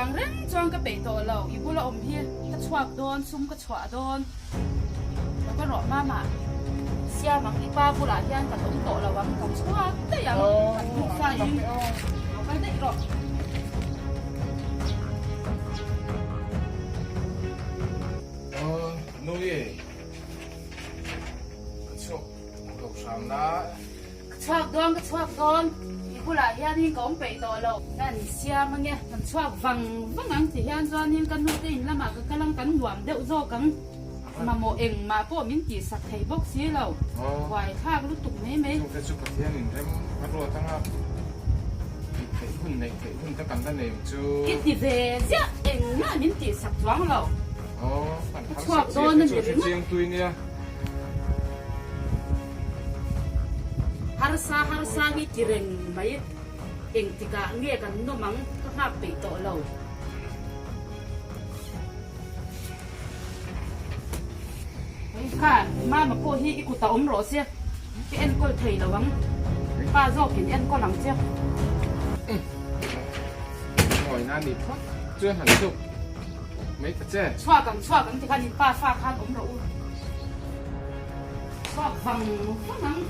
vàng răng choang cái bể tổ lầu ibu là hi cái chuak đòn sum cái chua đònแล้วก็รอมามาเสียมังอีป้าผู้หลานยันกับต้นโตระวังกับชัวแต่อย่างมันถูกไฟไม่ได้หรอกนู่นยี่ชกหลบสามนะชอบโดนก็ชอบโดนอีผู้หลานยันนี่ก็ไปต่อเรานั่นเสียมังเนี่ยมันชอบฟังงั้นที่ยันจวนนี่กันนู่นที่แล้วมาก็กำลังกันหวานเดี๋ยวโจกันมาโมเองมาพวกมิ้นจีสักไทยบกซีเราไหวข้าก็รู้ตุกไม่ช่วงจะชุกกระเทียมนี่ได้มารัวทั้งครับเขยหุ่นในเขยหุ่นตั้งกันตั้งเองจูอีทีเวเจ้าเองน่ามิ้นจีสักจ้องเราชอบโดนนั่นเองเจียงตุยเนี่ยharsa ni tireng mai eng tika nge kan no mang ka ha pe to lo ai khan ma po hi iku ta ro sia ki en kol thei lawang pa zo kin en ko lang sia ngồi na đi thoát chưa hẳn chụp mấy cái chết xoa cầm thì khan pa pha khan ro xoa vằng phát nắng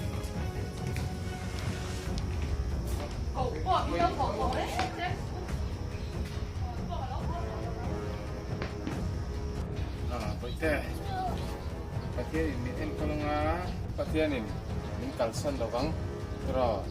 Pati ini en kolonga pati ini min kalsan lawang tro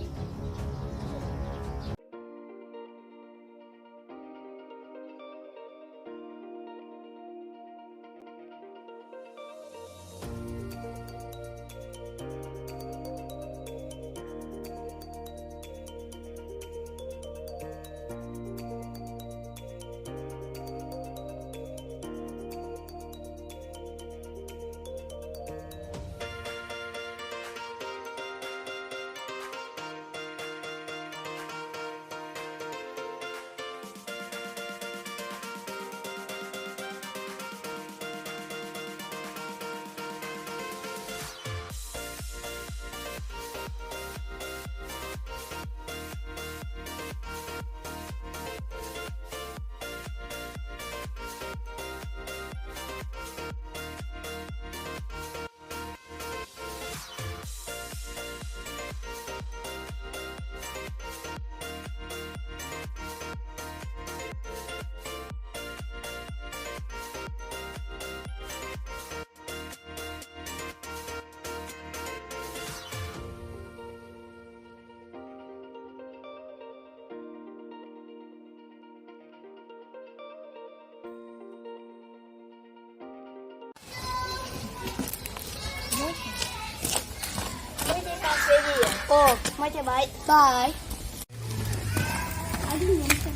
Ồ, mới chơi bậy. Bye.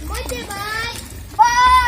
Mới chơi bậy. Bye.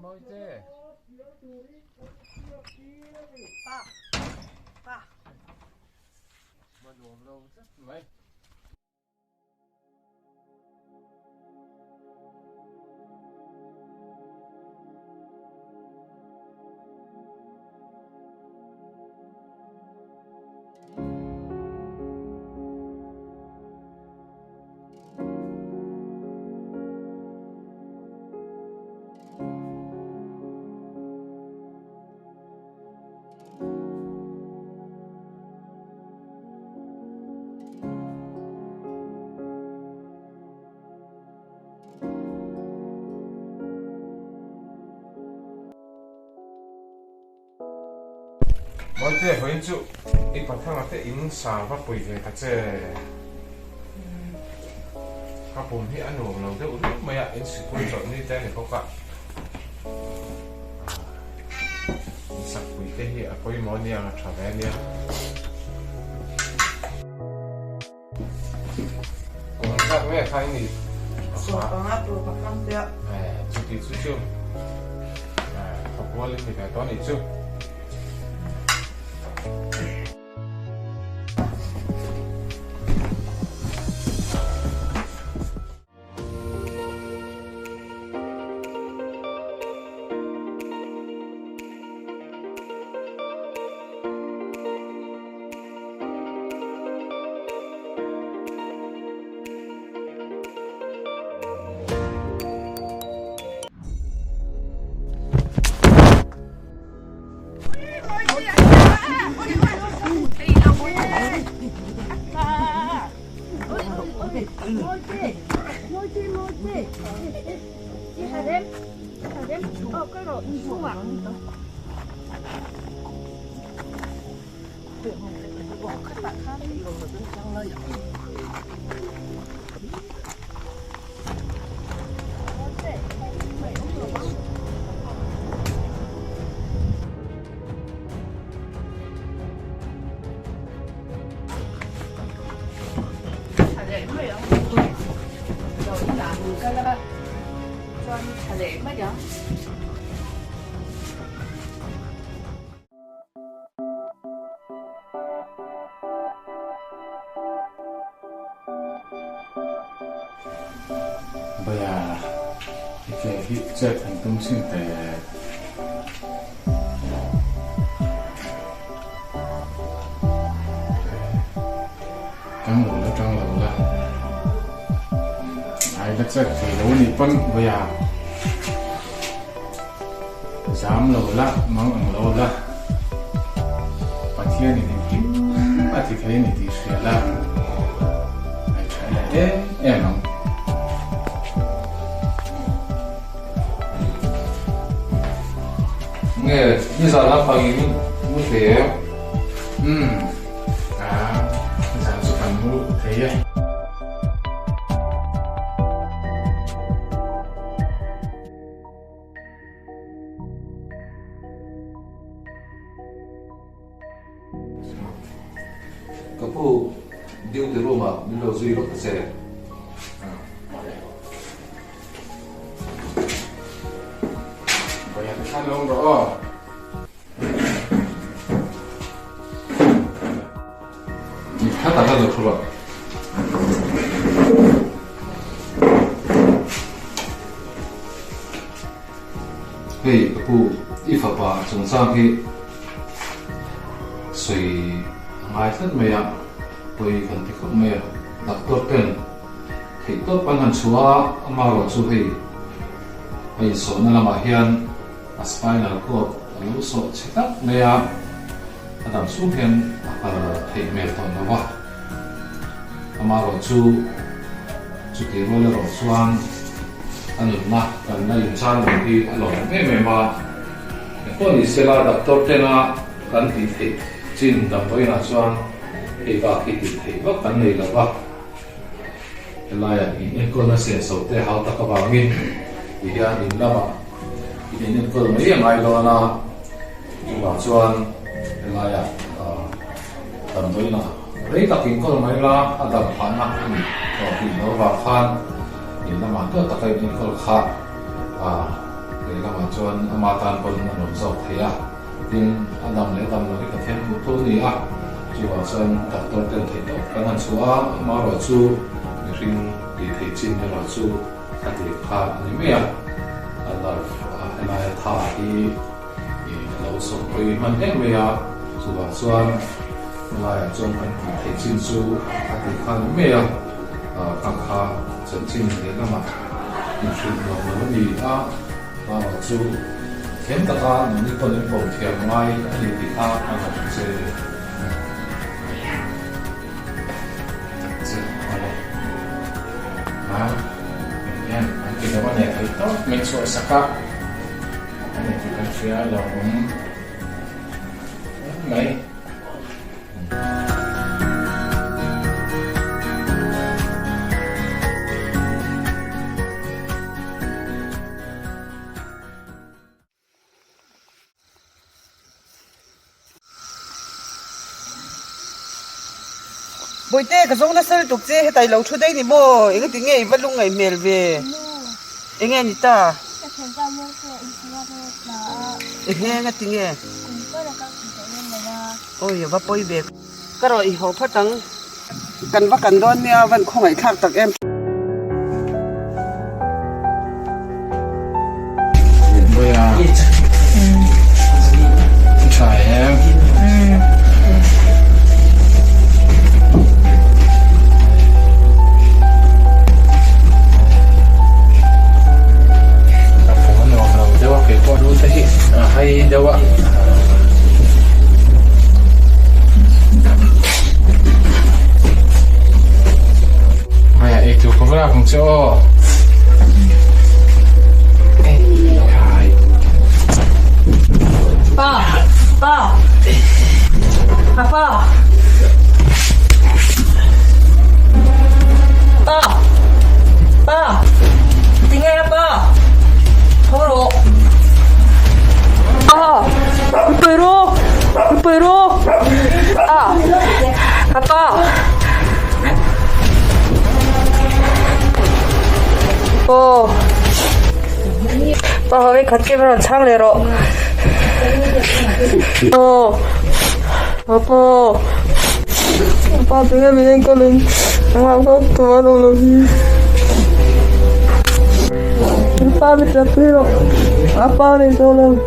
Môi thế pa mà đồ lâu rất mấy món thế với chú ít phần thang là thế in xà và bùi về thật chứ các bùn thì ăn uống lâu thế uống nước mày ạ in sự quan trọng như thế này không cả cái gì ở cuối món nhiều là trở về đi còn các mẹ khai gì So pangat lo pakam dia. cuti susu học qua lên thì phải toán đi chứ bây giờ cái hít chất thành công sinh tế căng lỗ là căng lỗ là ai đất chất thì lỗ nị phân bây giờ dám lỗ là mong lỗ là bắt thiên thì kiếm bắt thì thế này thì sẽ là ai chạy lại em không nghe như giờ là phải muốn thế giảm số phần mũ thế ấy cái phụ điều từ rồi mà đi đâu duy rồi cái xe bây giờ khăn lông rõ hát tặng ra được rồi cái phụ ít phải bà chúng sang cái suy ngay rất mày ạ tôi cần thì không mày đặt tốt tiền thì tốt bằng hàng chúa mà rồi chú thì bây số nó là mà hiện spinal cord lũ số chết tắt mày ạ làm xuống hiện thì mày toàn nó vào mà rồi chú thì rồi là rồi xoan anh dùng mà anh này dùng sao rồi thì anh làm cái mày mà có gì sẽ là đặt tốt tiền à cần thì chín đầm với là xoan thì vào khi thì bất cần này là vào cái này những con nó sẽ sầu tê hao tất cả vào nghìn thì hiện in là mà thì những con mấy ngày đó là vào xoan cái này đầm với là đấy tất cả con mấy là đầm phán là thì nó vào phán thì nó mà tất cả những con khác để là mà xoan mà tan con nó dọc thế à tin adam lấy adam nói cái thêm một số gì à chú bảo sơn đặt tôi tên thầy đó cái hàng số mà rồi chú riêng thì thầy chín rồi chú các thầy khác như vậy là cái này thà thì lâu sống với mình hết vậy chú bảo sơn là trong cái thầy chín chú các thầy khác như vậy các khác chân chín thế là mà riêng nó gì mà rồi chú thêm tất cả những con những bổng thiệp ngay thì ta ăn được sẽ yan ang ginawa niya ito medyo saka ano ito siya lang may bồi tê cái giống nó sơ tục dê tại lâu thu đây nè bò cái tiếng nghe vẫn lúc ngày mèo về anh nghe nhỉ ta anh nghe cái tiếng nghe ôi giờ bắt bơi về cái rồi họ phát tăng cần bắt cần đón nha vẫn không phải khác tặc em bây giờ chạy em cái con đu thấy hay đâu ạ hay là itu có phải là không cho ba ba papa ba ba tiếng nghe ba thôi rồi pero papa ba hơi khát cái vào trang lên rồi papa 등에 미는 거는 아무것도 도와도 없이 papa bị trật rồi papa này đâu đâu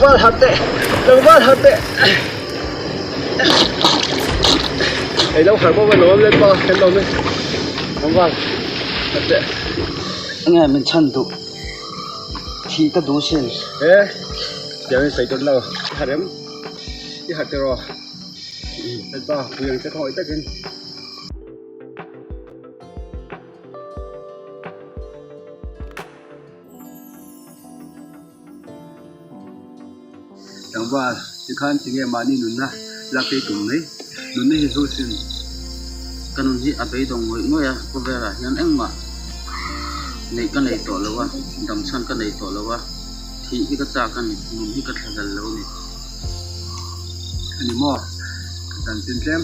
Vâng hạt tệ ấy đâu phải bao giờ nó lên bao cái đầu lên vâng hạt tệ anh em mình chân tụ thì ta đủ xin ê giờ mình phải tuần lâu hạt em ที่หัดจะรอเป็นป่าเพียงจะถอยตะกินอย่างว่าที่ข้านสิ่งมานี่นุ่นนะลักไปตรงนี้นุ่นนี่สู้สิกันนุ่นที่อาไปตรงนี้ง้อยก็เวลาอย่างนั้นมาในกันในตัวแล้วว่าดำชั้นกันในตัวแล้วว่าที่ก็จากกันนุ่นที่ก็ทำกันแล้วนี่อันนี้มั่วกันเต็ม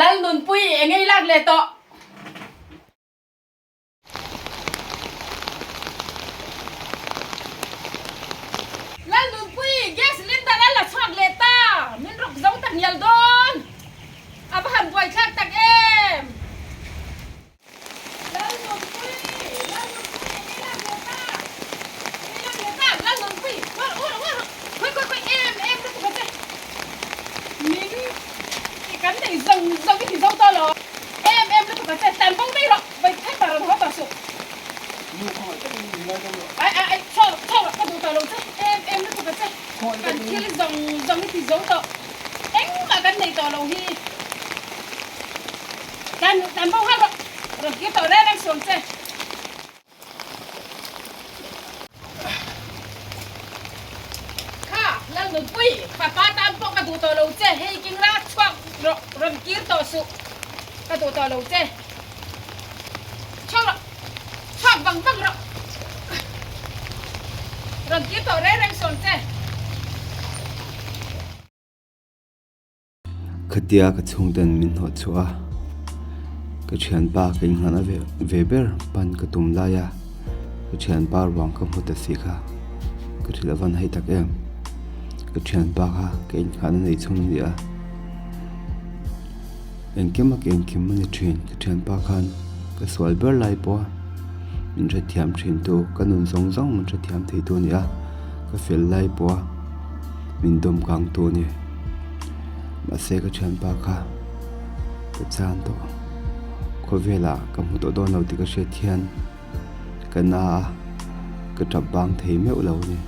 Lan nun pui ngay lag le to. Lan nun pui gas cylinder la swag le ta. Min rok zong tak nyal don. Abahan boy khak tak em. Lan nun pui ngay lag le ta. Lan nun pui. Koi em nó cũng thế. Min cái này dòng cái thì dòng to rồi em nó phải chạy tàn bông đi rồi vậy thay bà rồi bà sụp ai cho cái đồ tàu chứ em nó phải chạy cần kia dòng cái thì dòng to đánh mà cái này tàu lâu hi tàn bông hết rồi kia tàu ra đang xuống xeค่ะแล้วหนูปุ้ยป้าตามพวกกระดูกตัวเราเจ๊ให้กินราช่วงรำกีต่อสุกระดูกตัวเราเจ๊ชอบบังหรอกรำกีต่อแรงส่วนเจ๊ขดยากระชงเดินมินหัวชัวกระเชียนปากอิงหันเวเบอร์ปันกระตุมลายกระเชียนปากวางกำหัวตะสีค่ะกระทิลวันให้ตักเอ็มกระเชียนปากค่ะเก่งขันในช่วงนี้เอ็งเก็บมาเก่งเข็มมันจะเทรนกระเชียนปากขันกระสวยเบอร์ไล่ปัวมันจะเทียมเทรนตัวกันนุ่นซองมันจะเทียมที่ตัวนี้กระเฟลไล่ปัวมันดมกลางตัวนี้มาเสกระเชียนปากค่ะกระจานตัวคนเวลากำหัวตัวโดนเราติกระเชียเทียนกันนากระจับบางทีไม่เอาเราเนี่ย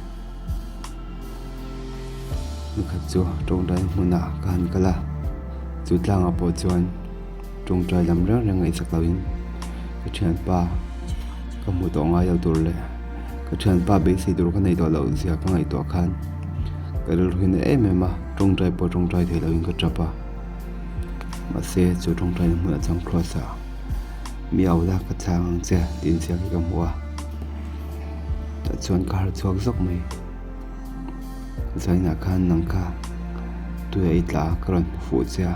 นึกขัดจัวตรงใจมุนาการกะละจุดล่างอปอจวนตรงใจลำเรื่องยังไงสักเราอินกระเชียนป้ากำหัวตัวง่ายเอาตัวเลยกระเชียนป้าเบสิตัวกันในตัวเราเสียกันในตัวคันกระดูกหินเอ็มมาตรงใจปอตรงใจที่เราอินกระจับมาเสียจุดตรงใจเหมือนจังครัวสามีเอาลากกระชางเจ้าดินเสียกับหัวแต่ชวนการชวกซกไม่ใจหนักขันนังคาตัวไอ้ตากรอนฟูเจ้า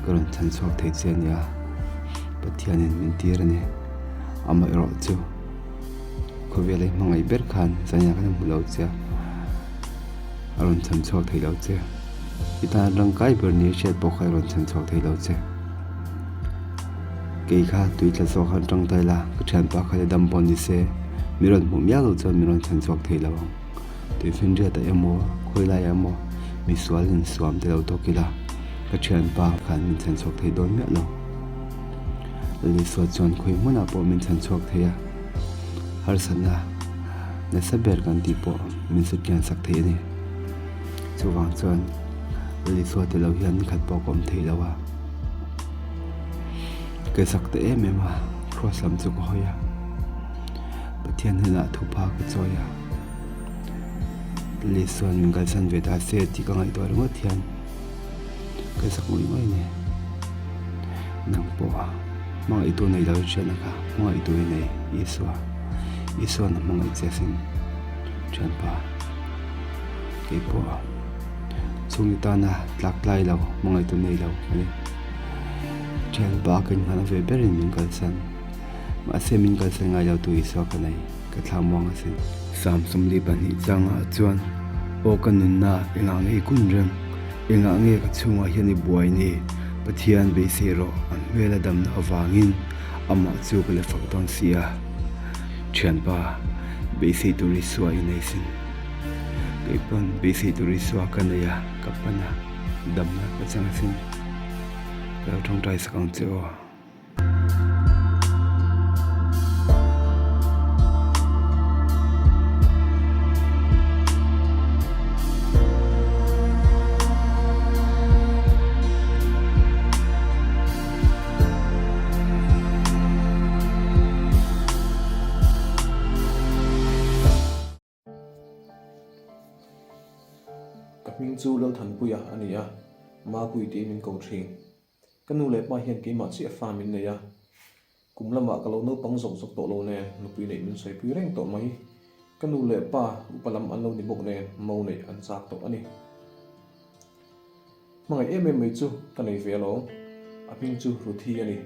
กรอนฉันชวกเทเจเนียปะเทียนินมินตีระเนี่ยอามารอจูเขาเวลามังไอเบิร์ขันใจหนักขันมุลเอาเจ้ารอนฉันชวกเทเราเจ้อีตาร่างกายเบอร์นี้เช็ดปกให้รอนฉันชวกเทเราเจ้กี่ข้าตุยจะสวขันจังไตละก็ฉันปากให้ดำบอลดิเซมีรอนมุมยาวเราจะมีรอนฉันชวกเทเราตัวฟินเรียแต่ยังมัวคุยไล่ยังมัวมีสวนลินสวมแต่เราตกิละก็เชิญป้าขันมินฉันชกเทโดนเมียเราลิสวดจวนคุยมันอาปอมินฉันชกเทียฮาร์สันนะในสเบร์กันตีปอมินสุดยันสักเทนี่จูวางจวนลิสวดแต่เราเห็นขัดปอกอมเทแล้วว่าเกิดสักเตะเมมาครัวสามจุกหอย pathian hna thupa ka choya lisan min kalsan ve ta se ti ka ngai to ro thian ka sakui mai ne nang po mga ito na ilaw siya naka mga ito ay iswa na mga itsesin dyan pa kay po sungita na tlaklay law mga ito na ilaw dyan pa akin ka na veberin min kalsan maase min kalsan nga ilaw to iswa kanay katlamuang asin samsum liban hitsang chuan o kanun na ingangi kunrang ingangi kachunga hiyan ibuay ni pathian BEISEI ro an mela dam na awangin ama chu kale fakton sia thian pa BEISEI tur isua inaisin kaipan BEISEI tur isua kanaya kapana dam na kachangasin kau thong tai sakang cheo Mizo lo than puya ania ma pui ti min ko thing kanu le pa hian ke ma chi fa min ne ya kumlama ka lo no pang zok zok to lo ne nu pui nei min sei pui reng to mai kanu le pa upalam an lo ni bok ne mo nei an chak to ani mangai em mai chu ka nei ve lo a ping chu ru thi ani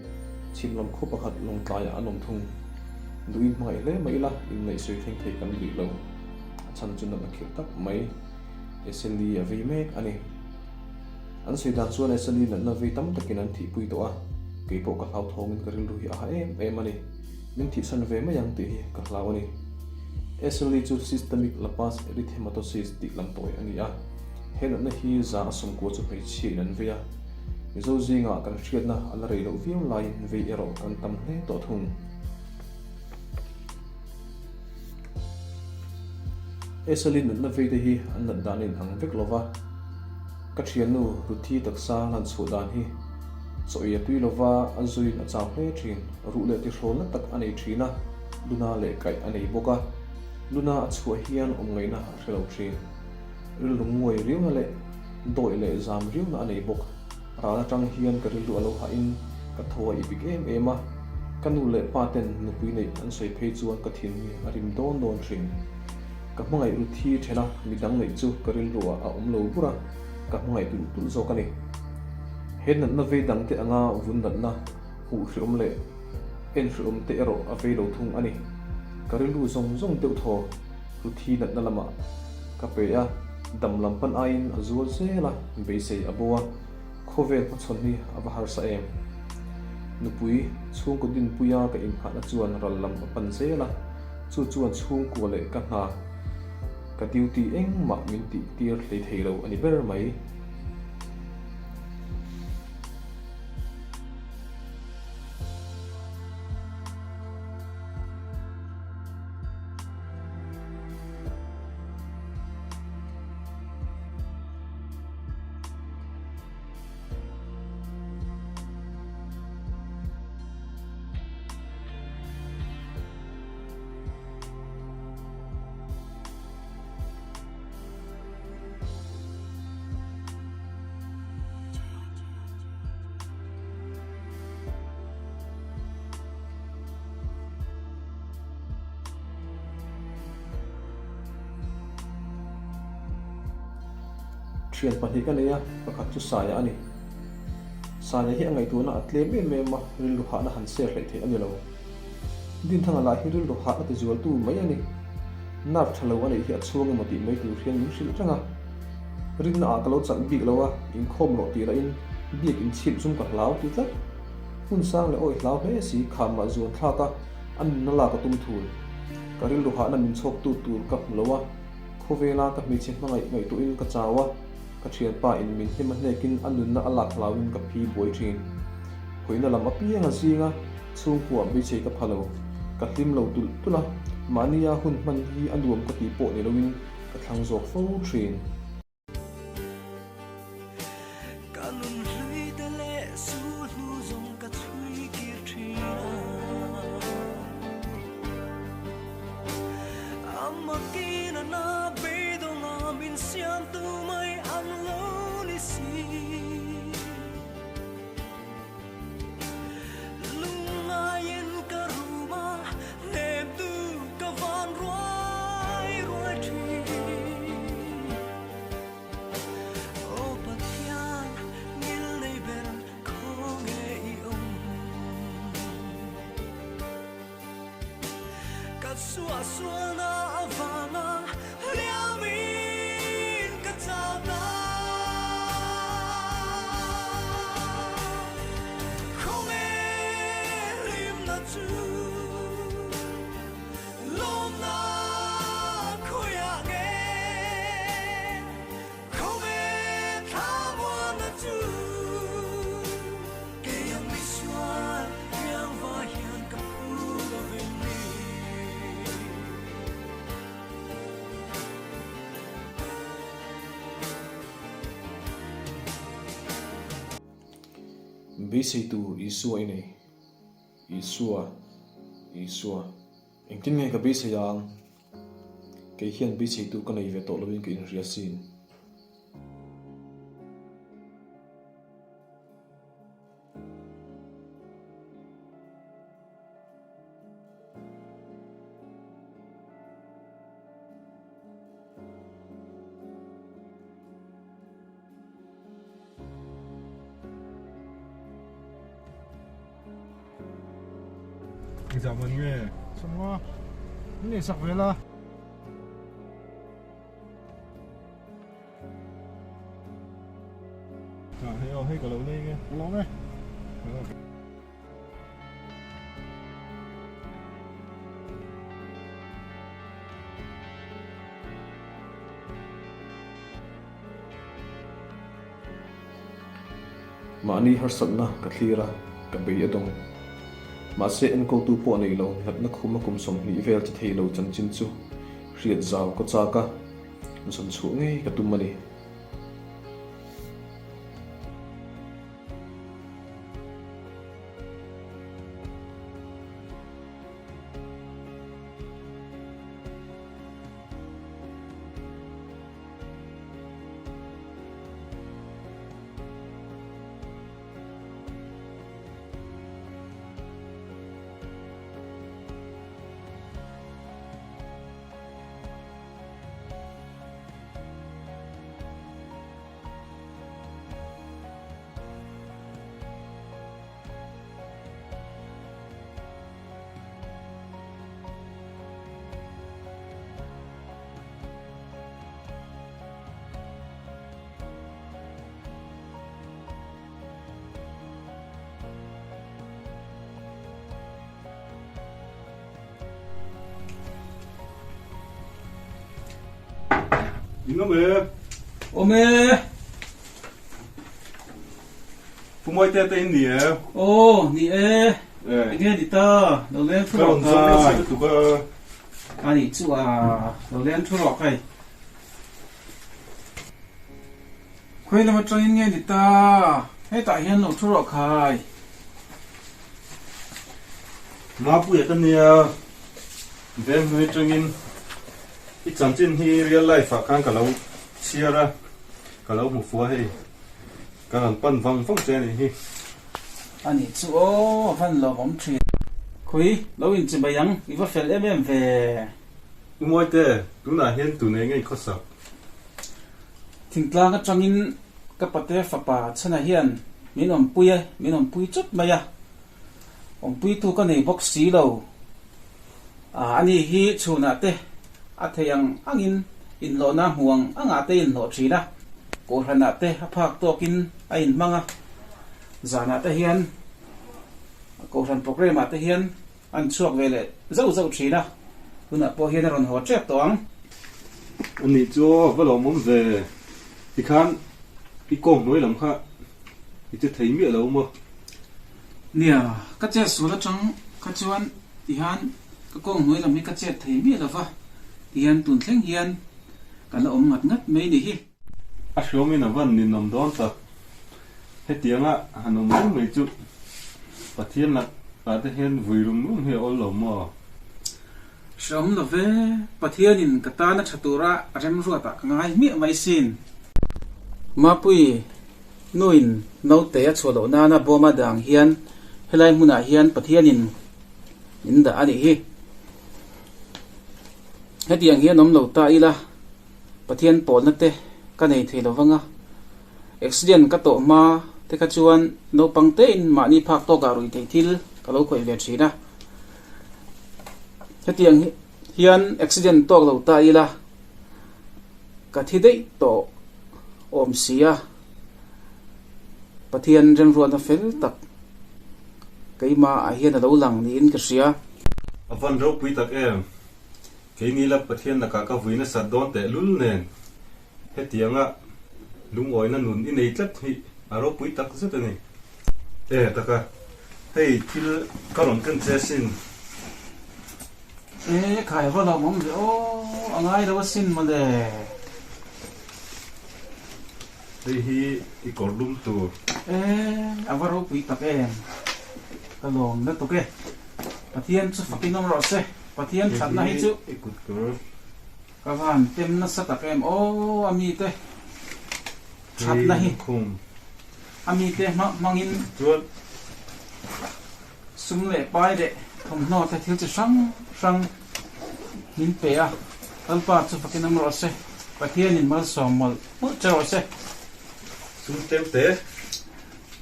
chimlam kho pakhat long tlaya anom thung duin mai le mai la in nei sei theng thei kan bi lo chan chu na khil tak mai eseli avi mek ani an sei dan chuan eseli na vi tam takin an thi pui to a ke po ka hlau thongin ka ril ru hi a em ani min thi san ve ma yang ti hi ka hlau ani eseli chu systemic lapas erythematosis ti lam toy ani a hen na hi za asum ko chu phei chi nan ve a mizo zinga kan hriat na ala rei lo viu lai ve ero kan tam hle to thung esalin na ve de hi an nan danin ang vek lova ka thian nu ruthi taksa lan chu dan hi soya tui lova azui na chaw hle thin ru le ti hrol na tak anei thina luna le kai anei boka luna chu hian ngai na hrelo thin ril lungoi riu na le doi le zam riu na anei bok ra na tang hian ka ril alo ha in ka thoi big ema kanu le paten nu pui nei an sei phei chuan ka thin hi arim don don thin ka mangai uthi thena midang nei chu karil ruwa a omlo pura ka mangai tu zo kani hen na ve dang te anga vun na hu hriom le en hriom te ero a ve lo thung ani karil ru zong zong teu tho uthi na lama ka pe ya dam lam pan ain azul sela BEISEI abowa khove pa chon ni avahar sa em nupui chung ko din puya ka in pha na chuan ral lam pan sela chu chuan chung ko le ka ha ka duty eng ma min ti tir hlei thei lo ani ber mai thian pahnih ka neia pakhat chu saya ani saya hi angai tu na atlem em ma ril lu ha na han ser hlei the ani lo din thanga la hi ril lu ha na te zual tu mai ani nar thalo ani hi achhuang ma ti mai tu hian min hril tanga rin na akalo chan big lowa in khom ro ti ra in biak in chhip zum ka hlau ti tla hun sang le oi hlau he si kham ma zuan thla ka an na la ka tum thul ka ril lu ha na min chok tu tur ka lowa khovela ka mi chhe mangai ngai tu in ka chawa ka thian pa in min him hnekin anun na alak lawin ka phi boi thin hoina lama pianga zinga chung puwa BEISEI ka phalo ka hlim lo tul tula mania hun man hi anuam ka ti po ni lowin ka thlang zok fo thin BEISEI TUR ISUA ini Isua eng tin ngai ka BEISEI yang ke hian BEISEI TUR ka nei ve to lovin ke in ria sin Giờ mình nghe xong quá này sắp về là hay cả lâu đây nghe lâu đấy mani har sanna ka thira ka bei adong ma se en ko tu po nei lo hat na khuma kum som ni vel chi thei lo chan chin chu riat zaw ko cha ka musan chu nge ka tum mani 이놈의 Ome, 부모의 때 있니? oh, ni e, 예. nghe đi ta, đầu lên thu 그럼 lọc 좀 kai, 쓰고 두가 ani chu đầu lên thu lọc kai. Khơi làm cho nghe đi ta, hay tại hiện lọc thu lọc kai. 마부에 떴니야. 뱀 회중인 이 잠진 히 real life 칸 갈라우 치아라 갈라우 무푸아해 간한 빤방 펑제니 히 Ani chu o, van lo bóng chuyện. Khơi, lâu in chỉ bay yang, iwa fel em về. 부모의 때 누나 현 두네게 컸어. Thỉnh tlang cái trong in cái bát tê phá pa chân hiền, mình om pui chút mày à, om pui tu cái này bóc xí đâu, anh ấy hi chu nát tê, thấy yang anh in lo na huang, anh tê in lo chỉ đó, cô hắn nát tê phác to kin anh mang à, giả nát tê hiền, cô hắn program nát tê hiền, anh chuộc về lệ, dâu chỉ đó, tu nát po hiền rồi họ chết toang. 언니 저 cái lỗ mồm về thì khán cái con nói lắm khá thì thấy miệng lâu mà Nè, các trẻ số là trong các chuan thì hắn các con nói là mấy các trẻ thấy biết là va thì hắn tuần thanh hiền cả là ông ngặt ngắt mấy đi à số mình là vẫn nên nằm đón ta hết tiếng á hắn ông muốn mấy chút và thiên là thế hiện vui lắm luôn hiểu ôn lắm mà sớm là về bắt thiên in cái ta nó chặt tura rem ruột ta ngay miệng mấy xin mà pui nuin nấu té chua lẩu na bom mà đàng hiền hay lại muốn hiền bắt thiên in đã anh đi hết tiếng hiền nấm lẩu ta ila bắt thiên bỏ nát tê cái này thì là vâng à accident cái tổ mà thế cái chuan nấu bằng tê in mà ni phạc to cả rồi thì thil cái lẩu quậy về chỉ đó hết tiếng hian accident tok lo ta ila ka thi dei to om sia pathian reng ruan a fel tak keima a hian a lo lang ni in ka sia avan ro pui tak em ke ni la pathian na ka vuina sat don te lul nen he tianga lung oina nun i nei tlat hi aro pui tak zet ani taka hei thil karon kan chesin khai va lo mom o angai lo sin ma le hei hi I kordum tu avaro pui tak em kalom na to ke pathian chu fakin nom ro se pathian that na hi chu I kut kur kavan tem na sa tak em o ami te that na hi khum ami te mangin chuan sum le pai de thom no ta thil chu sang min pe a alpa chu fakin nom ro se pathian in mal som mal pu che ro se sum tem te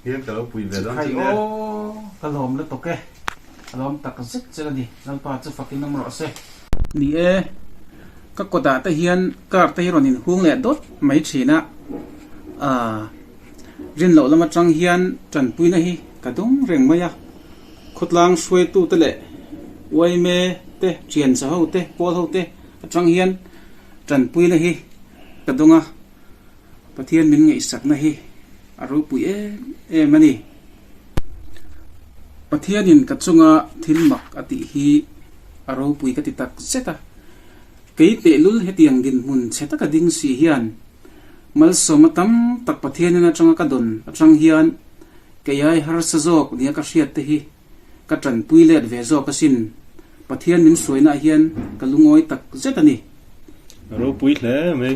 hian ka lo pui ve dang khai chin o kalom na to ke kalom tak zit che di alpa chu fakin nom ro se ni ka koda ta hian kar ta hiron in hung le dot mai thina rin lo lama tang hian tran pui na hi kadum reng maya khotlang suai tu te le wai me te chian sa ho te pol ho te tang hian tran pui na hi kadunga pathian min ngai sak na hi aro pui mani pathian in kachunga thilmak ati hi aro pui ka ti tak zeta kei pe lul hetiang din mun cheta ka ding si hian mal somatam tak pathian na changa ka don atang hian kei har sa jok nia ka hriat te hi ka tran pui let ve zo ka sin pathian min soina hian ka lungoi tak zetani aro pui hle me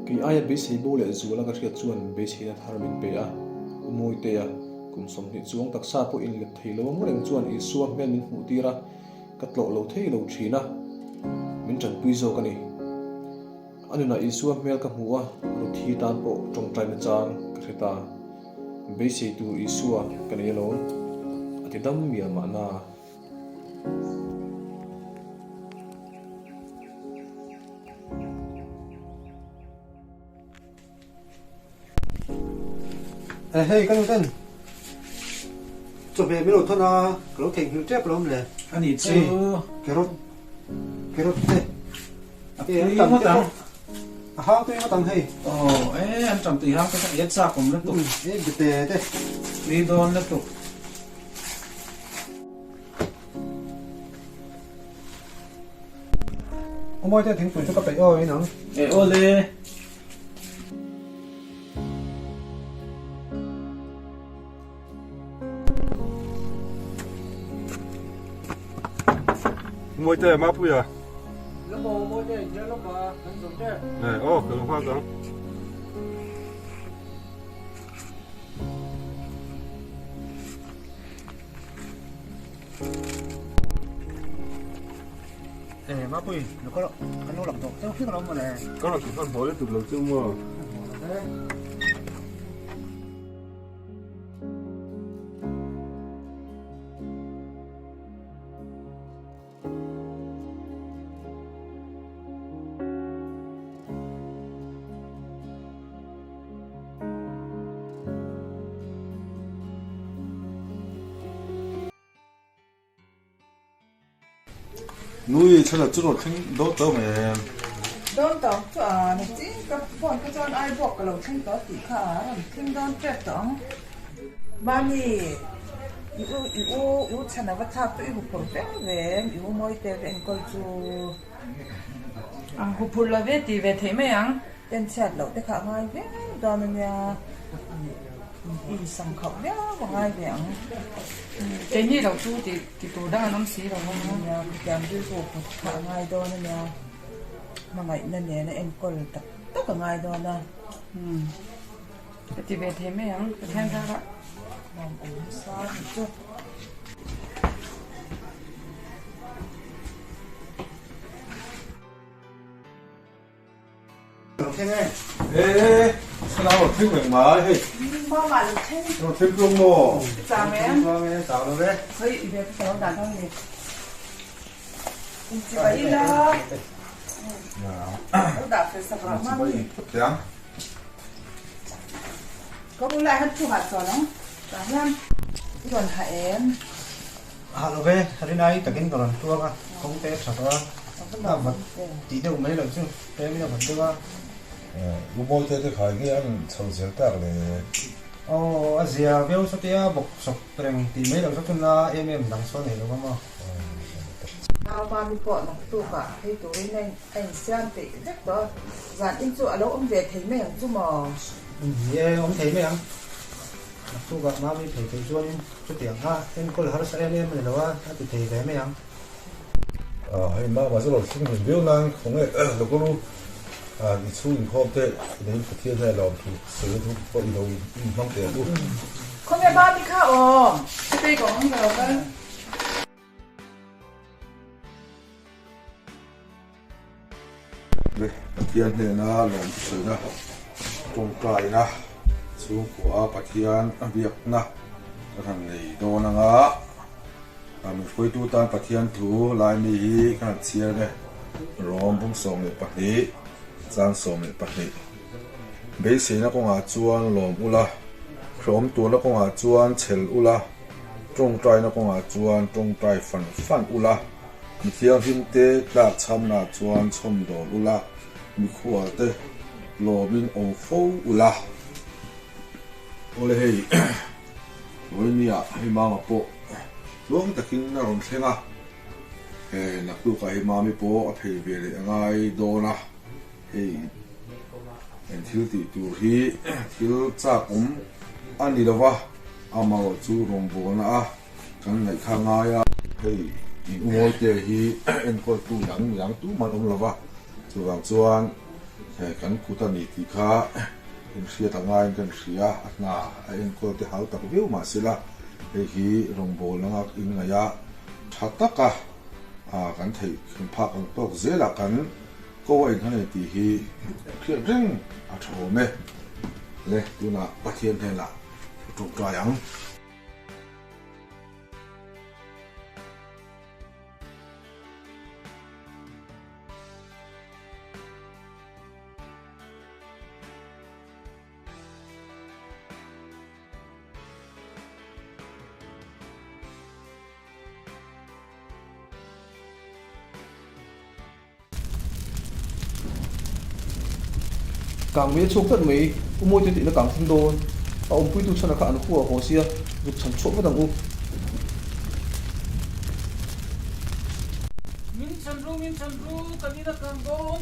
ki aya BEISEI bo le zu la ka hriat chuan BEISEI na thar min pe a umoi te a kum som ni chuang taksa po in le theilo reng chuan isua hmel min hmu tira ka tlo lo thei lo thina min tran pui zo ka ni anina isua hmel ka hmu a ro thi tan po tong trai na chang ka hreta BEISEI tur isua ka ni lo ati dam mi ma na hey kan cho về mấy đồ thôi à cái lỗ thành hình chép lắm nè ani chu cái lỗ thế cái tầm tầm ha tôi nó tầm hay anh trầm tùy hang cái yết sa cũng rất tốt cái bị tệ thế đi đón rất tốt ông ơi thế thỉnh tuổi cho các bạn ơi nó ô lê moi te ma pui à nó bồ môi thế chứ nó mà anh dùng thế này ô cái hoa dáng má bùi nó có cái nó làm tốt cháu biết nó mà nè có là cái con bò lên từ lâu chưa mua nuôi cho là chút rồi thanh đốt tao mày đón tao cho này chứ các bọn cái con aiบอกกับเราทั้งต่อตีขาทั้งดอนเจ็บต่อบ้านนี่อยู่ฉันว่าทับตัวอยู่คนเป็นเวมอยู่มวยแต่เป็นคนจูกูพูดละเวทีเวทีไม่ยัง เป็นแชทเราแต่ขาง่ายเวมตอนนั้นเนี่ยอีสังเขาเนี่ยว่าง่ายเวม เจนี่เราชูที่ตัวดังน้ำสีเรา เนี่ยแกมดูสูบขาง่ายตอนนั้นเนี่ยมาไงนั่นเนี่ยนะเอ็นก็เลยตักง่ายตอนนั้น ที่เวทีไม่ยังแทนกันละ มององศาจุด lẩu thêm nghe. 에 사나워 태국 마해 Bao mà được thế 너 태국 뭐 chào mẹ em Vâng, chào nó đấy. thấy về cháu đã không nhỉ chị phải đi lo đã phải sắp lắm mà 그냥 có bữa lại hết chụp hạt rồi nó cảm ơn còn hại em Lẩu về, hôm nay tất nhiên còn chua mà, không tép sạch ra. Nó vẫn chỉ đâu mấy lần chứ, tép nó vẫn chua. 우모 때도 가게 한 청실 딱네 Asia béo số tia bọc sọc bèn thì mấy lần số chúng ta em đằng sau này đúng không? nào ba mươi bọn nó tụ cả thấy tối nay anh xem tệ rất đó dàn in chỗ ở đâu ông về thấy mẹ chú mò Gì ông thấy mấy anh? Tôi gặp má mới thấy chuan chút tiền ha, em có là sao em này đâu á, thì thấy cái mấy anh? hay mà mà rồi sinh hình biểu năng không ấy nó có lu đi xuống không thế đến cái thiên này làm thì sử dụng có gì đâu mong tiền luôn không biết ba mươi khá ồ đây có không đâu cơ 네, 바티안 내나 롬스나 쫑까이나 수고아 바티안 비약나 그런 도나가 아미 포이투탄 바티안 투 라이미 간 치르네 롬붕 송네 바티 장 송네 바티 베이스나 공아 주안 롬 울라 롬 투나 공아 주안 첼 울라 쫑짜이나 공아 주안 쫑짜이 판 울라 Michiang hinte dak chamna chuan chomdo ula mikhua te lomin ofo ula ole hei loimia hei mama po luang takin na ron thlenga na tu ka hei mami po a phei ve le angai dona hei en thil ti tu hi thil cha ani lawa amao chu rombo na a kan ngai kha nga ya hei ngồi để hi em coi tu yang tu mà ông lava tu vang chuan kan kutani ti kha em sia tangai kan sia na em coi te hau tak veu ma sila hi rong bol nga in nga ya thataka kan thei kan pha kan tok zela kan ko ai thane ti hi thian reng a tho me le tu na pathian the la tu tra yang càng mấy chục tận mấy mua tiền thì nó càng thêm đồn ông quý tu cho nó cả nó khu ở hồ xia được sản xuất với thằng u min chan ru kami na kang don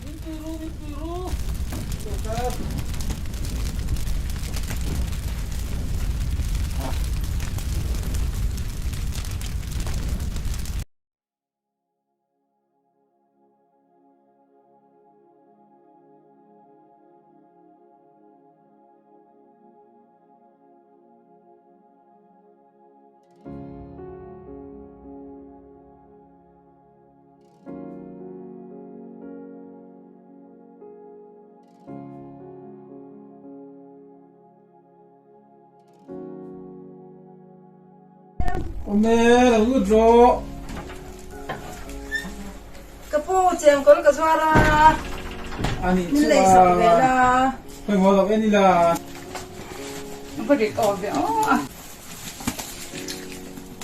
min turu okay mẹ là ướt rồi cái po chèm con cái xoa ra anh mình lấy sọc về là phải ngồi gặp anh đi là nó có để cỏ về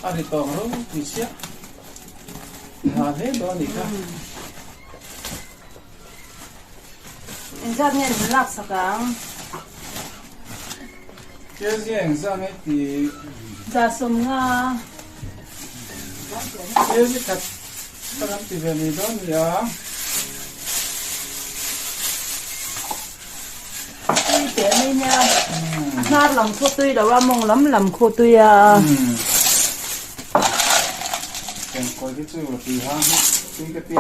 anh đi tàu nó bị xếp thế đó đi cả anh ra nghe mình lắc sọc càng cái gì anh ra mấy thì ra sum nga cái gì thật làm thì về này đó nhỉ đi tiền đây nha na làm khô tươi đâu ra mong lắm làm khô tươi à cái coi cái chuyện là thì ha cái tiền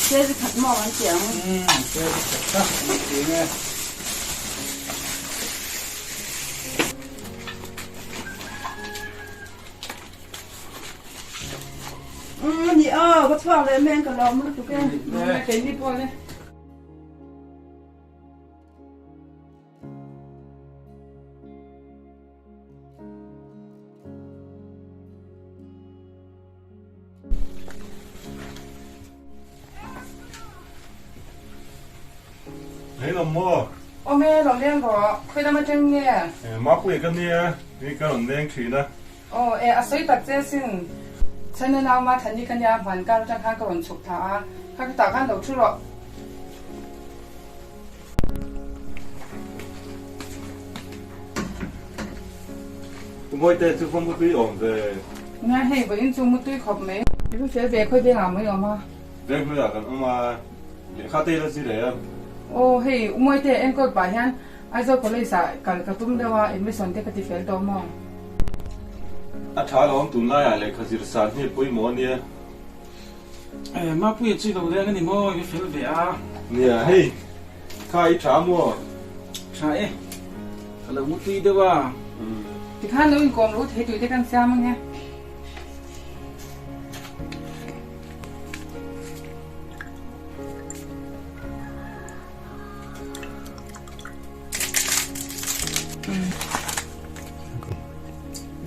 cái gì thật mò anh chèm cái thật cái nghe 你个错了，免个老母都给，给你过来。 Hey lo mo. Ô mẹ lòng đen có, khơi ra mà chân nghe. Má quỷ cái này, cái lòng đen chỉ đó. Ô, à sấy tạt chế xin. Cho nên nào mà thành đi cái nhà hoàn cả trong hai cái lòng chụp thả, các cái tạc ăn đầu chút rồi. Mỗi tết chú không có túi ổn về. Nghe hay với những chung một túi khop mấy. Cái phía về khơi về làm mấy rồi mà. Về khơi à, còn mà để khát tê là gì đấy? Ô hey, mỗi tết em có bài han, ai giờ có lấy sa, cả cái tung đâu à, em mới xong tết cái tiệc phèo đó mà. À thà là ông tụi này à, lại khơi sản như bôi món nè. Má bùi chỉ đầu đen cái gì mà cái phèo về à. Nè, hey, khai trà mua. Trà ấy, cái là một tí đâu à. Thì khăn luôn còn lúc thấy tụi tết ăn sao mà nghe.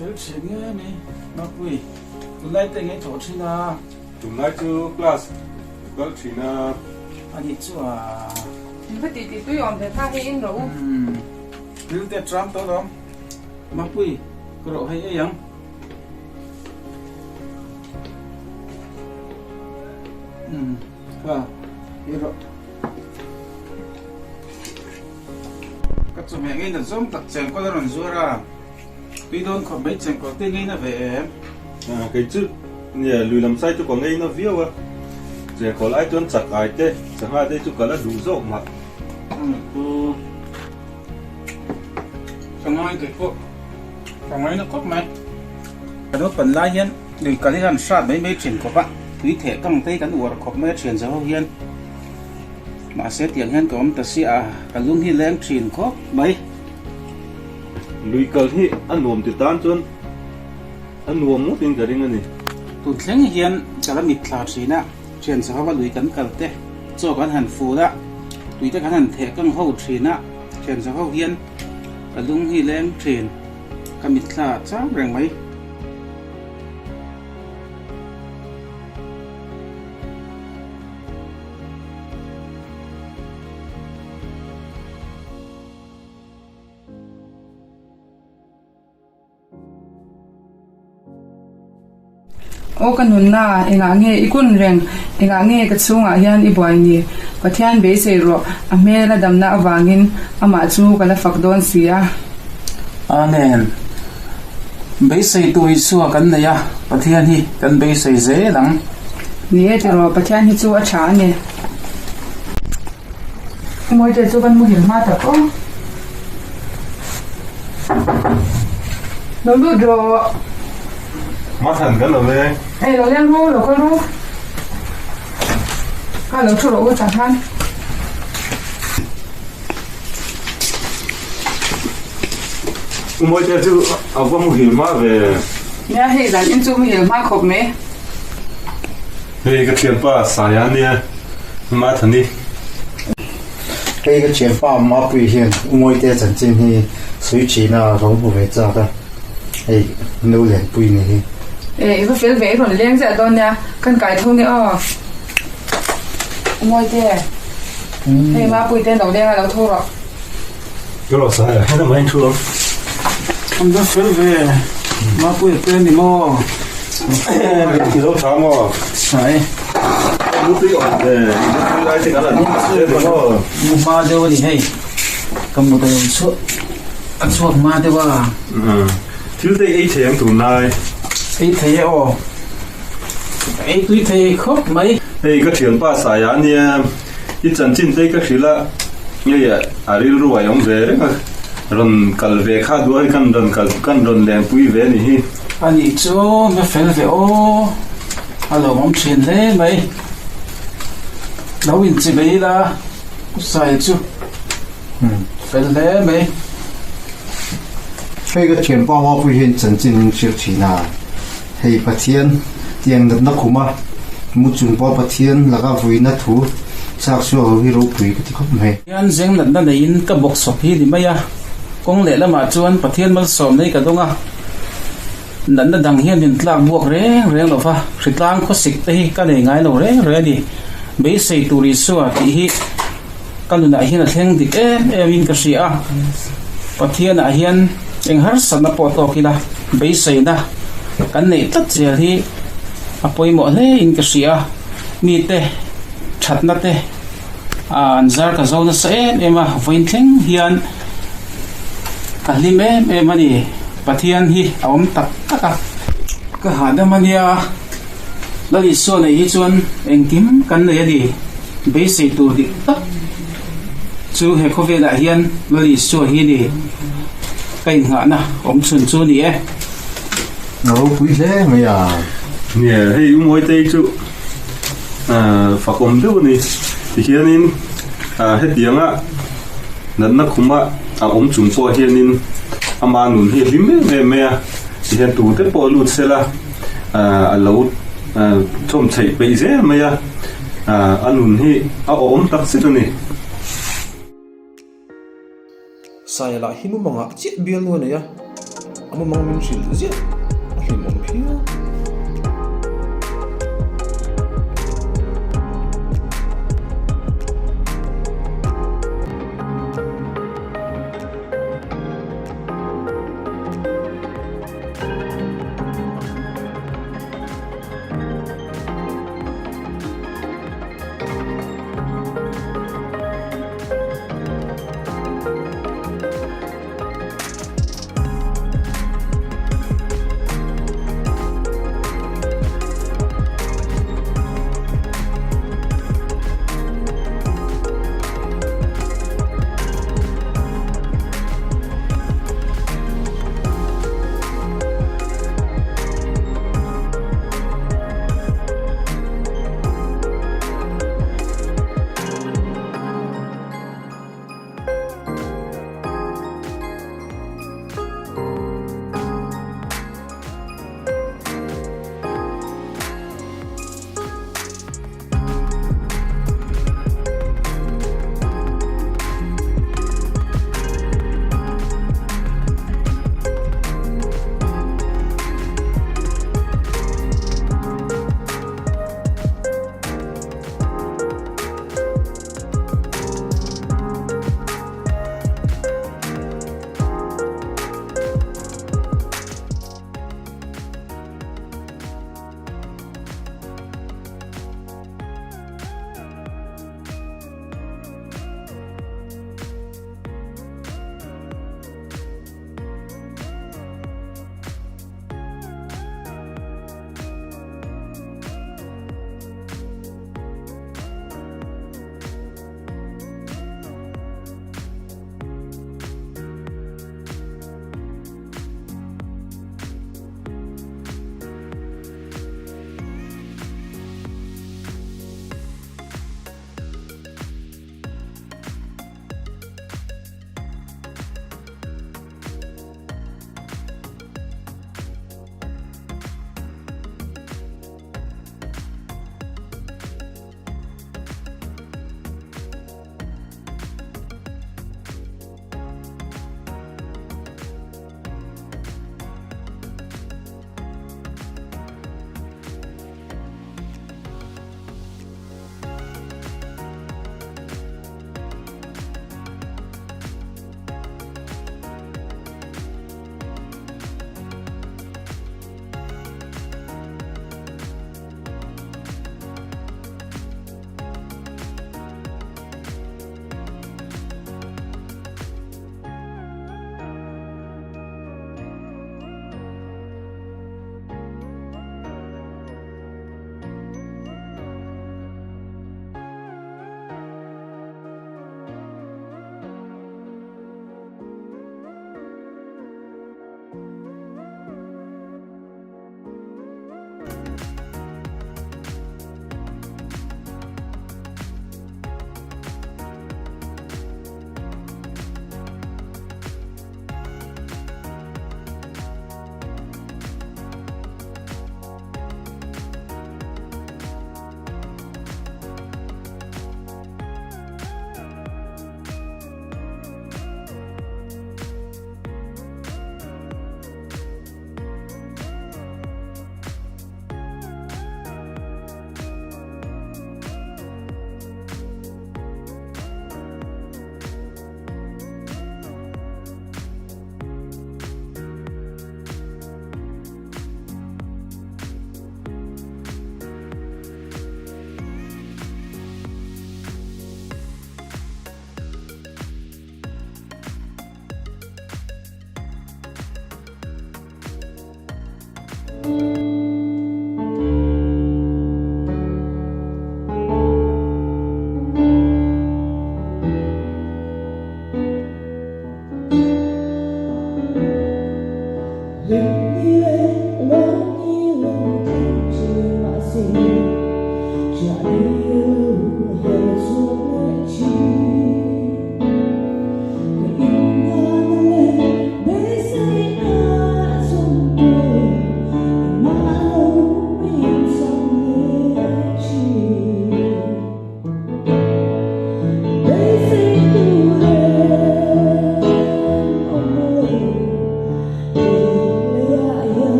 Phèo chuyện nghe này, má bùi, tụi này tên nghe chỗ chi na. Tụi này chú class, có chỉ là Anh ấy chú à. Cái tí túi ổn để tha hay đâu. Phèo tết Trump đó đó. Má bùi, có độ hay ấy không? Vậy rồi. Các chú mẹ nghe là giống tật chèn có lần rùa ra. Tuy đôn khỏi mấy chèn có tên nghe là về. cái chữ nè lùi làm sai chú có ngay nó viết à. Giờ có lại tuần chặt ai thế, chẳng hạn đây chú có là đủ rộng mà. Chẳng nói cái cô. Chẳng nói nó cốt mày. Cái đó phần lai hiên. Đừng cả đi làm sát mấy chuyện của bạn. Tuy thể căng tay cắn ủa có mấy chuyện giáo hiên. Mà sẽ tiếng hiên có ta sẽ cả lung hi leng chuyện có mấy. Lùi cờ thì ăn nuông từ tan chuan, ăn nuông mất tiền cái này này. Tụi thằng hiền cả là mít thảo gì nè, chuyện sao mà lùi cắn cờ thế, cho cái hành phù đó, tụi cái hành thể căng hậu gì nè, chuyện sao hiền, cả lung hi leng chuyện, cả mít thảo chắc rằng mấy. Ô cái nón na, anh nghe ikun reng, anh nghe cái chung à hiền ibuai ni, cái thiên bế xe rồi, à mẹ là đam na vangin, à mà chú cái là phật đón xia. Amen. BEISEI TUR ISUA kan nei a pathian hi kan BEISEI ze lang Nè thì rồi pathian hi chú a cha nè. Mỗi tết chú kan mu hiểu ma ta ko. Nó biết rồi. Má thành cái là về. Ê, nó lên ru, nó coi ru. Cái nó chú nó chẳng han. Mỗi tết chú ở qua mu hiểu má về. Nè hay là những chú mu hiểu ma khop mẹ. Hey cái chuyện pa sai anh nè, má thành đi. Cái chuyện pa má bùi hiền, mỗi tết chân chính thì suy chỉ là rong bùi về ra đó. Hey, nấu liền bùi này. Ê, cái phiếu vẽ rồi lên ra đó nha, cần cải thông nữa. Mỗi tết. Hey, má bùi tên đầu đen là đầu thô rồi. Cái lo sai, hay là mấy anh chú không có phiếu về mà bùi tên thì mò thì đâu sao mà. đấy Lúc đi ở về, ai thì cả là đi mà nó. ma đâu thì hay cầm một cái suốt ăn suốt ma đâu à. Chứ đây ấy thì tụi này. ấy thế ồ ấy tuy thế khóc mấy. Hey cái chuyện pa sai anh nè, ít chân chính đây cái gì là như vậy, à đi ruồi ông về đấy mà. Rồi cần về khác đuôi cần rồi làm bùi về này. anh ấy chú mới phiếu về ô alo mong chuyện thế mấy đâu in chỉ mấy là sai chú phiếu thế mấy. Cái chuyện pa má bùi hiền chân chính siêu chỉ là hay pathian tiang dat na khuma mu chung pa pathian laga vuina thu sak su ho hi ro pui ka ti khop me hian zeng nat na nein ka box sop hi di maya kong le lama chuan pathian mal som nei ka donga nan na dang hian in tlak buak reng reng lo fa hritlang khosik te hi ka nei ngai lo reng re ni BEISEI TUR ISUA ti hi kanuna hian a thleng dik em in ka ria pathian a hian eng har sana po to kila BEISEI na kan nei tlat chial hi apoi mo le in ka ria mi te thatna te anzar ka zona sa ema voin thleng hian kahlim em ani pathian hi awam tak taka ka hada mania lali so nei hi chuan engkim kan nei ani BEISEI tur dik tak chu he khovela hian lali so hi ni kai nga na om chun chu ni ro pui le me ya nè hey moi tây chu phật om đâu nè thì hiện in hết tiếng á nãy nó cũng mà om chung po hiện in ama nun hi lim me thì hiện tụ thế po lut xe la lâu chom chạy bây giờ me ya anun hi om tak sit nè sai la himu manga chit bial lo ne ya amu mang min shil zia him om phia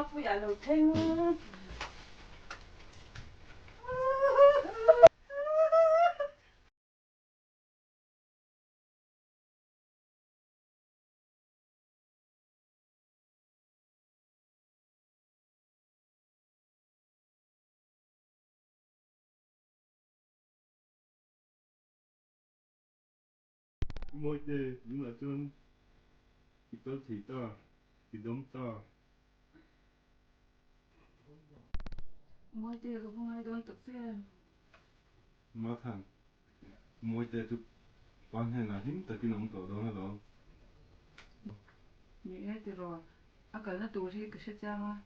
pui à lâu thinh mỗi thế nhưng mà chun thì to thì đúng to mỗi thế có không ai đón tập phim mà thằng mỗi thế chụp quan hệ là hiếm tới cái nông tổ đó là như thế thì rồi à cái nó tụi thì cái sẽ chăng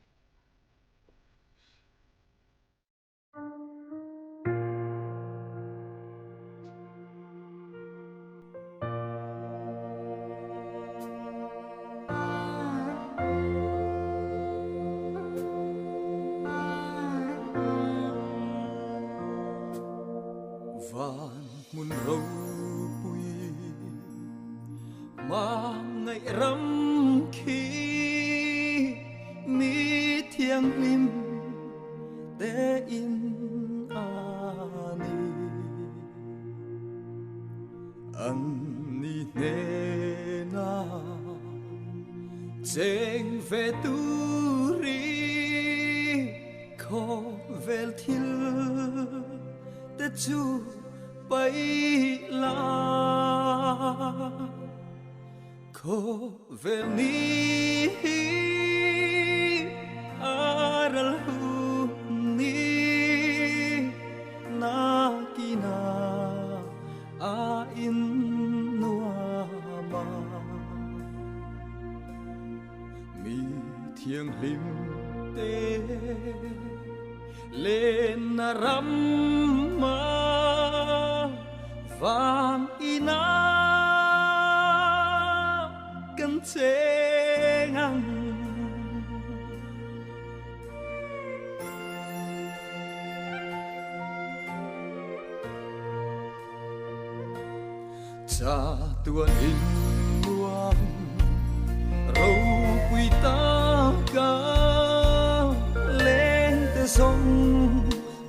vàn muôn râu bụi mà ngày rắm khi mi thiêng lim te in ani nê na chênh về tu ri khó vel thil te chu bay la khó vel ni aral hu ni na kina a in nuama mi thiêng lim te lên na ram ma vang ina kan che ngang cha tuan in muang râu quy ta ga lên te sông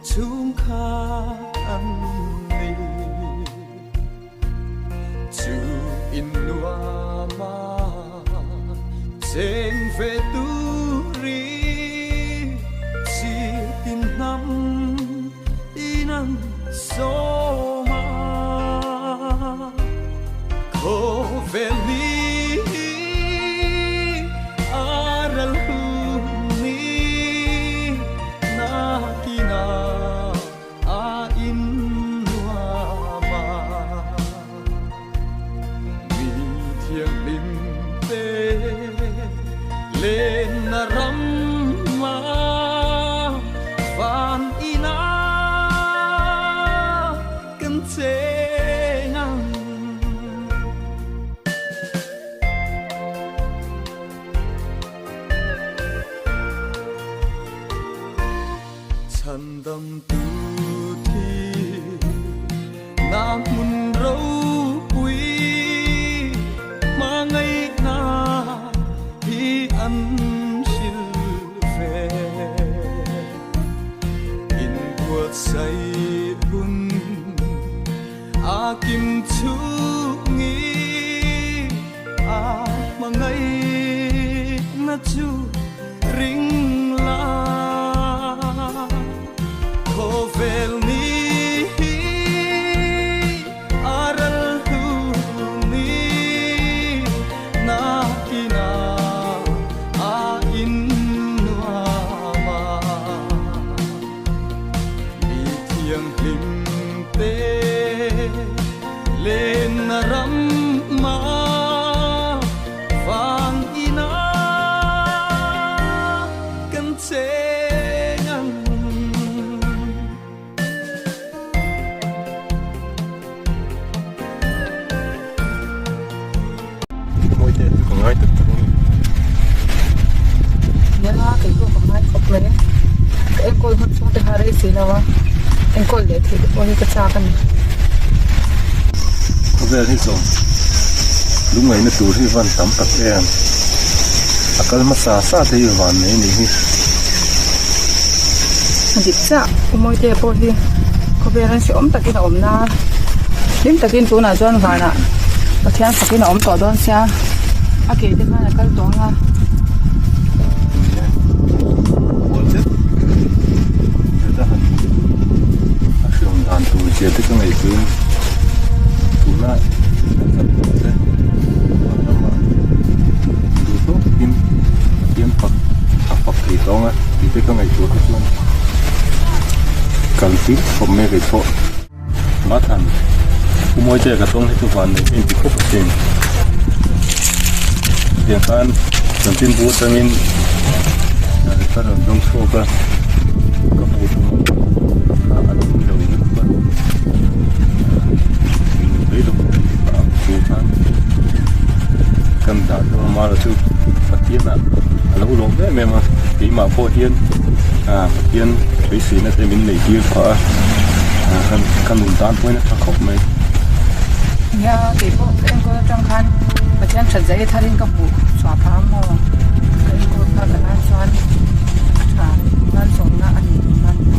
chung kha an ni chu in nuama chênh về tu ri chi tin năm inan so ma ko về ni aral hu ni na kina a in nuama mi thiêng lim te lên na ram ma van ina kan che ngang chan dam tu thi na mun râu quý mà ngày na hi ăn sil về in buat say hun a kim chu ngi a mà ngày na chu ring la ko vel ni aral hu ni na kina a in nuama mi thiêng lim te lên na ram ma vang ina kan che ngang mỗi thế có ngay tất cả nhớ cái cô không ai khóc lên cái em coi hết số tiền hai xí nào em coi để thì bao nhiêu cái chaกัน có vẻ thế rồi lúc này nó tụt thì vẫn tắm tập em akal masa sa te van ne ni hi dik cha umoi te po hi ko beran si om takin om na lim takin tu na zon vana pathian sakin om to don sia ake te khana kal to nga What's it? Asyong dan tu je te ka ngai kun tu na thì đó á thì cái ngày chuột luôn cần thiếtผมไม่เคยพบมาทันผู้มวยเจอกับต้องให้ทุกวันในที่พบจริงเดี๋ยวกันจำเป็นบูตามินถ้าเราต้องโชว์กันก็บูตามินอันนี้เราอยู่บ้านไม่ต้องตามดูทันกันด่าตัวมาแล้วทุกปฏิบัติเราลงได้ไหมมาที่มาพอเฮียนเฮียนไปสีนั่นจะมีในที่ขอกันหนุนต้านพวกนั้นขอบไหม ya ke po ken ko tang khan pathian that zai tharin ka bu swa pham mo ken ko pa kana chuan nan som na ani nan mo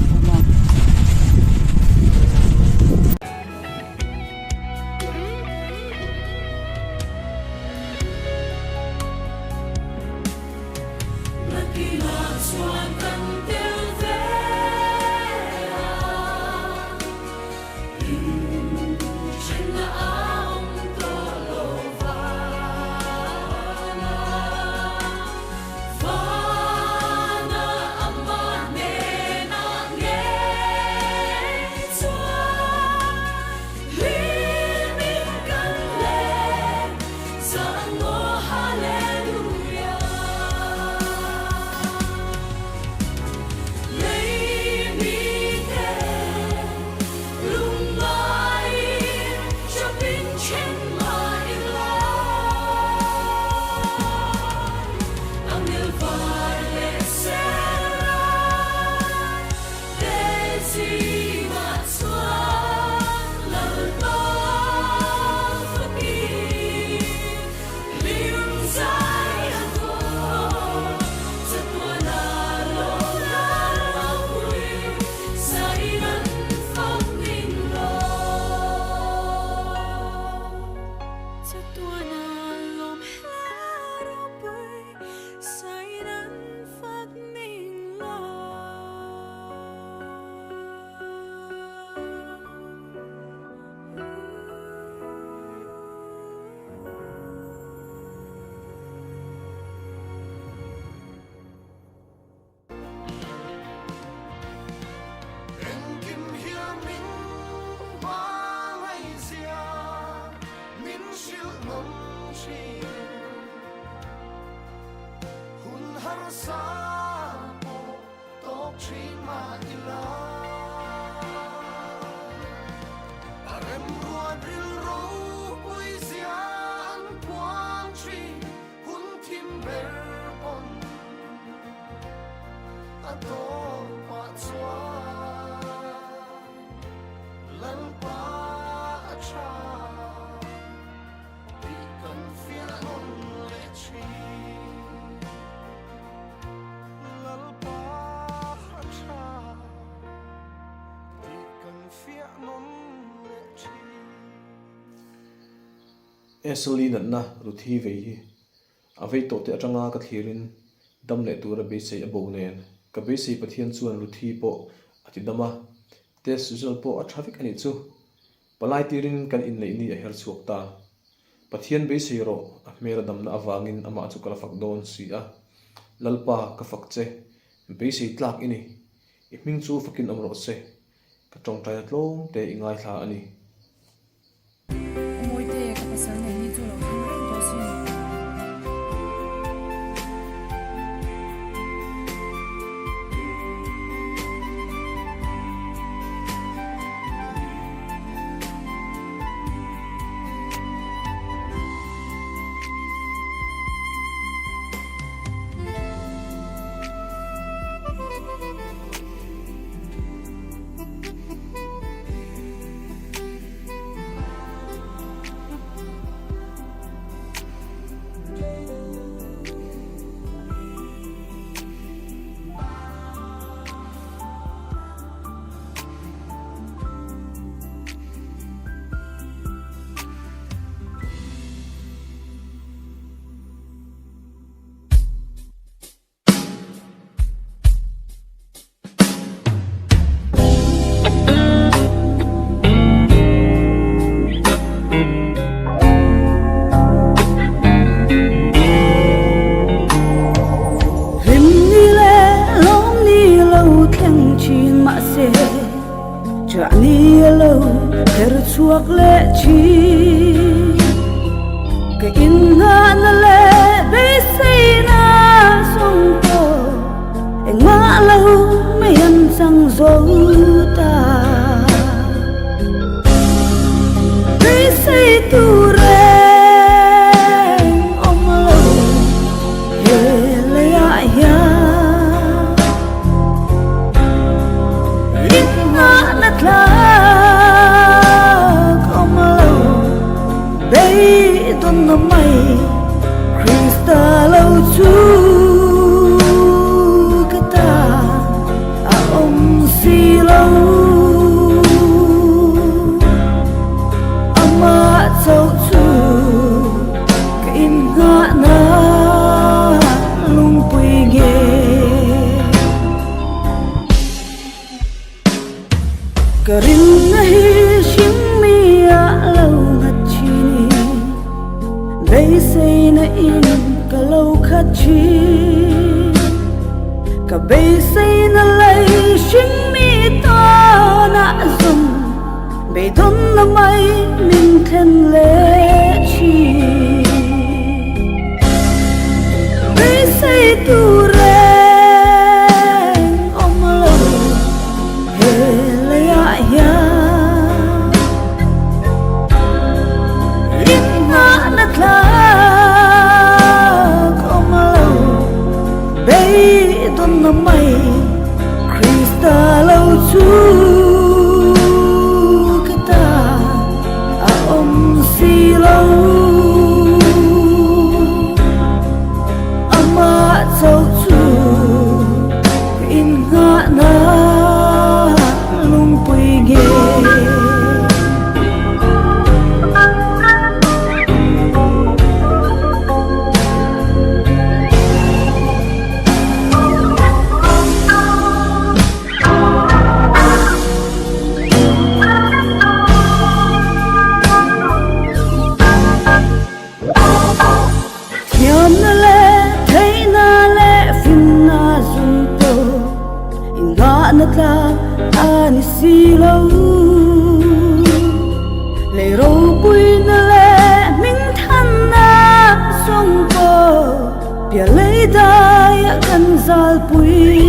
Esoli na ruthi ve hi avei to te atanga ka thirin dam le tur be sei abo nen ka be sei pathian chuan ruthi po atidama test result po a traffic ani chu palai tirin kan in le ni a her chuak ta pathian be sei ro a mera dam na awangin ama chu kala fak don si a lalpa ka fak che be sei tlak ini i ming chu fakin amro se ka tong tai tlom te ingai thla ani moi te ka pasal nei ni chu lo to si chuak le chi cái in nga na le be say na song to em ngã lâu mấy anh sang dấu ta be say tu re om lâu he le ya in nga na tla om lâu be don na mai Krista lâu chu si lâu ama châu chu cái in ngã na lung pui nghe cái rin na hi shim mi a lâu ngắt chi bây say na in cái lâu khát chi cả bây say na lấy shim na zum be don na mai min then le chi be say tu re om lo he le ya in na tla om lo be don na mai Krista lâu chu si lâu ama châu chu in ngã na lung pui nghe ani si lâu lệ râu bùi na lệ minh than na song co bia lấy đai cần zal bùi